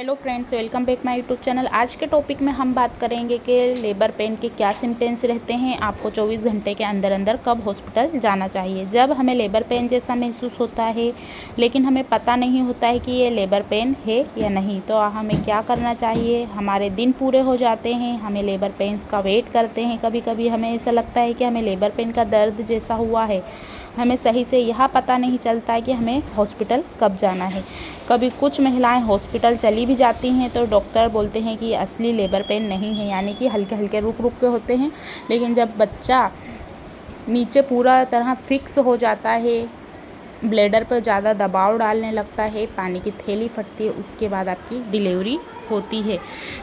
Hello friends, welcome back my YouTube channel. आज के topic में हम बात करेंगे कि लेबर पेन के क्या सिम्टम्स रहते हैं, आपको 24 घंटे के अंदर अंदर कब हॉस्पिटल जाना चाहिए। जब हमें लेबर पेन जैसा महसूस होता है लेकिन हमें पता नहीं होता है कि ये लेबर पेन है या नहीं, तो हमें क्या करना चाहिए। हमारे दिन पूरे हो जाते हैं, हमें लेबर पेन्स का वेट करते हैं, कभी कभी हमें ऐसा लगता है कि हमें लेबर पेन का दर्द जैसा हुआ है, हमें सही से यह पता नहीं चलता है कि हमें हॉस्पिटल कब जाना है। कभी कुछ महिलाएं हॉस्पिटल चली भी जाती हैं तो डॉक्टर बोलते हैं कि असली लेबर पेन नहीं है, यानी कि हल्के हल्के रुक रुक के होते हैं। लेकिन जब बच्चा नीचे पूरा तरह फिक्स हो जाता है, ब्लैडर पर ज़्यादा दबाव डालने लगता है, पानी की थैली फटती है, उसके बाद आपकी डिलीवरी होती है।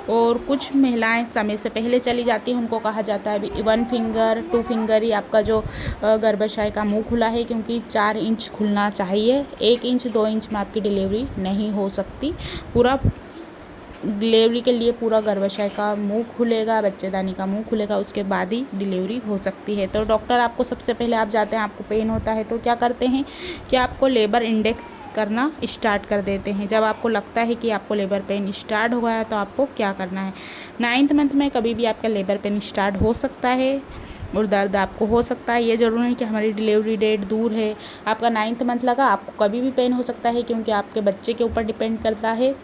और कुछ महिलाएं समय से पहले चली जाती हैं, उनको कहा जाता है अभी 1 फिंगर 2 फिंगर ही आपका जो गर्भाशय का मुंह खुला है, क्योंकि 4 इंच खुलना चाहिए। 1 इंच 2 इंच में आपकी डिलीवरी नहीं हो सकती। पूरा डिलीवरी के लिए पूरा गर्भाशय का मुंह खुलेगा, बच्चेदानी का मुंह खुलेगा, उसके बाद ही डिलीवरी हो सकती है। तो डॉक्टर आपको सबसे पहले आप जाते हैं, आपको पेन होता है तो क्या करते हैं कि आपको लेबर इंडेक्स करना स्टार्ट कर देते हैं। जब आपको लगता है कि आपको लेबर पेन स्टार्ट हो गया है तो आपको क्या करना है। 9th मंथ में कभी भी आपका लेबर पेन स्टार्ट हो सकता है और दर्द आपको हो सकता है। ये ज़रूरी नहीं कि हमारी डिलीवरी डेट दूर है। आपका 9th मंथ लगा, आपको कभी भी पेन हो सकता है, क्योंकि आपके बच्चे के ऊपर डिपेंड करता है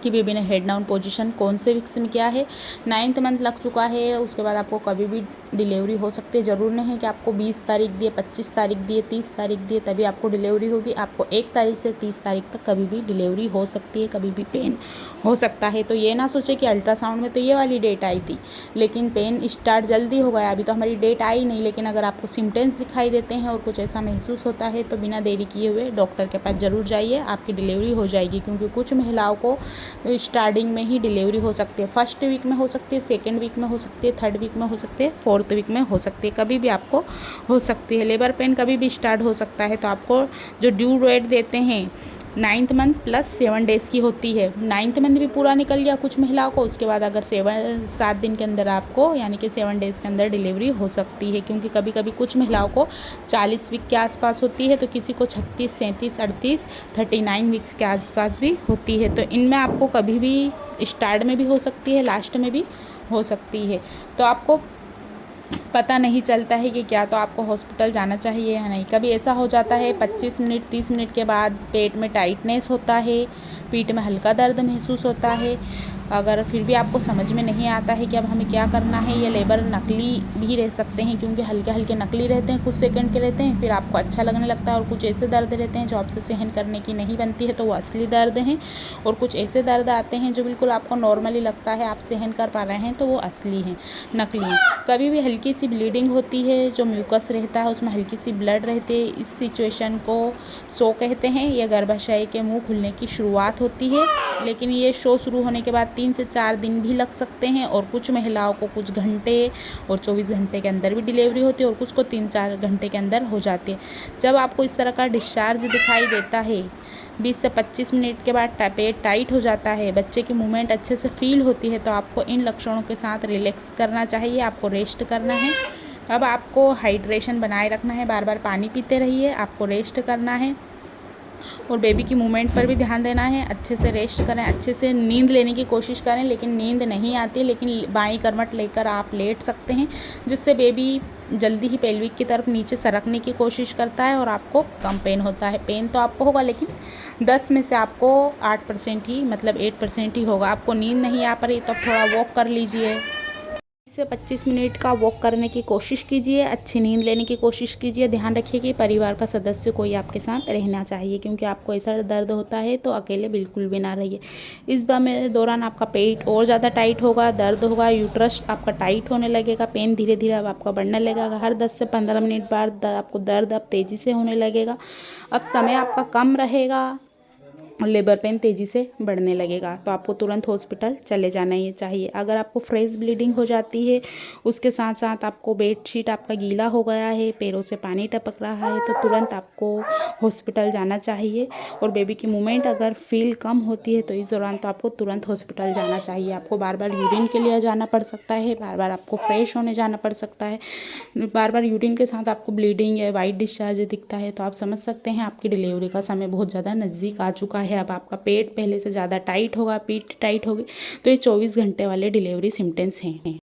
कि बेबी ने हेड डाउन पोजीशन कौन से वीक्स में किया है। 9th मंथ लग चुका है, उसके बाद आपको कभी भी डिलीवरी हो सकती है। ज़रूर नहीं है कि आपको 20 तारीख दिए, 25 तारीख दिए, 30 तारीख दिए तभी आपको डिलीवरी होगी। आपको 1 तारीख से 30 तारीख तक कभी भी डिलीवरी हो सकती है, कभी भी पेन हो सकता है। तो ये ना सोचे कि अल्ट्रासाउंड में तो ये वाली डेट आई थी लेकिन पेन स्टार्ट जल्दी हो गया, अभी तो हमारी डेट आई नहीं। लेकिन अगर आपको सिम्टम्स दिखाई देते हैं और कुछ ऐसा महसूस होता है तो बिना देरी किए हुए डॉक्टर के पास ज़रूर जाइए, आपकी डिलीवरी हो जाएगी। क्योंकि कुछ महिलाओं को स्टार्टिंग में ही डिलीवरी हो सकती है, फर्स्ट वीक में हो सकती है, सेकेंड वीक में हो सकती है, थर्ड वीक में हो सकती है, फोर्थ वीक में हो सकती है, कभी भी आपको हो सकती है। लेबर पेन कभी भी स्टार्ट हो सकता है। तो आपको जो ड्यू डेट देते हैं 9th मंथ प्लस 7 डेज़ की होती है। 9th मंथ भी पूरा निकल गया कुछ महिलाओं को, उसके बाद अगर 7 दिन के अंदर आपको, यानी कि 7 डेज़ के अंदर डिलीवरी हो सकती है। क्योंकि कभी कभी कुछ महिलाओं को 40 वीक के आसपास होती है, तो किसी को 36, 37, 38, 39 वीक्स के आसपास भी होती है। तो इनमें आपको कभी भी स्टार्ट में भी हो सकती है, लास्ट में भी हो सकती है। तो आपको पता नहीं चलता है कि क्या, तो आपको हॉस्पिटल जाना चाहिए या नहीं। कभी ऐसा हो जाता है 25 मिनट 30 मिनट के बाद पेट में टाइटनेस होता है, पीठ में हल्का दर्द महसूस होता है। अगर फिर भी आपको समझ में नहीं आता है कि अब हमें क्या करना है, ये लेबर नकली भी रह सकते हैं, क्योंकि हल्के हल्के नकली रहते हैं, कुछ सेकंड के रहते हैं, फिर आपको अच्छा लगने लगता है। और कुछ ऐसे दर्द रहते हैं जो आपसे सहन करने की नहीं बनती है, तो वो असली दर्द हैं। और कुछ ऐसे दर्द आते हैं जो बिल्कुल आपको नॉर्मली लगता है, आप सहन कर पा रहे हैं, तो वो असली हैं, नकली हैं। कभी भी हल्की सी ब्लीडिंग होती है, जो म्यूकस रहता है उसमें हल्की सी ब्लड रहती है, इस सिचुएशन को शो कहते हैं। यह गर्भाशय के मुंह खुलने की शुरुआत होती है, लेकिन ये शो शुरू होने के बाद 3 से 4 दिन भी लग सकते हैं। और कुछ महिलाओं को कुछ घंटे और 24 घंटे के अंदर भी डिलीवरी होती है, और कुछ को 3-4 घंटे के अंदर हो जाती है। जब आपको इस तरह का डिस्चार्ज दिखाई देता है, 20 से 25 मिनट के बाद पेट टाइट हो जाता है, बच्चे की मूवमेंट अच्छे से फील होती है, तो आपको इन लक्षणों के साथ रिलैक्स करना चाहिए, आपको रेस्ट करना है। अब आपको हाइड्रेशन बनाए रखना है, बार बार पानी पीते रहिए, आपको रेस्ट करना है और बेबी की मूवमेंट पर भी ध्यान देना है। अच्छे से रेस्ट करें, अच्छे से नींद लेने की कोशिश करें, लेकिन नींद नहीं आती, लेकिन बाईं करवट लेकर आप लेट सकते हैं, जिससे बेबी जल्दी ही पेल्विक की तरफ नीचे सरकने की कोशिश करता है और आपको कम पेन होता है। पेन तो आपको होगा, लेकिन 10 में से आपको 8% ही, मतलब 8% ही होगा। आपको नींद नहीं आ पा रही तो आप थोड़ा वॉक कर लीजिए, 20 से 25 मिनट का वॉक करने की कोशिश कीजिए, अच्छी नींद लेने की कोशिश कीजिए। ध्यान रखिए कि परिवार का सदस्य कोई आपके साथ रहना चाहिए, क्योंकि आपको ऐसा दर्द होता है तो अकेले बिल्कुल भी ना रहिए। इस दौरान आपका पेट और ज़्यादा टाइट होगा, दर्द होगा, यूट्रस आपका टाइट होने लगेगा, पेन धीरे धीरे अब आपका बढ़ने लगेगा। हर 10 से 15 मिनट बाद आपको दर्द अब तेज़ी से होने लगेगा। अब समय आपका कम रहेगा और लेबर पेन तेज़ी से बढ़ने लगेगा, तो आपको तुरंत हॉस्पिटल चले जाना ही चाहिए। अगर आपको फ्रेश ब्लीडिंग हो जाती है, उसके साथ साथ आपको बेडशीट आपका गीला हो गया है, पैरों से पानी टपक रहा है, तो तुरंत आपको हॉस्पिटल जाना चाहिए। और बेबी की मूवमेंट अगर फील कम होती है तो इस दौरान तो आपको तुरंत हॉस्पिटल जाना चाहिए। आपको बार बार यूरिन के लिए जाना पड़ सकता है, बार बार आपको फ्रेश होने जाना पड़ सकता है, बार बार यूरिन के साथ आपको ब्लीडिंग या वाइट डिस्चार्ज दिखता है, तो आप समझ सकते हैं आपकी डिलीवरी का समय बहुत ज़्यादा नज़दीक आ चुका है। है, अब आपका पेट पहले से ज़्यादा टाइट होगा, पीठ टाइट होगी, तो ये 24 घंटे वाले डिलीवरी सिम्टम्स हैं।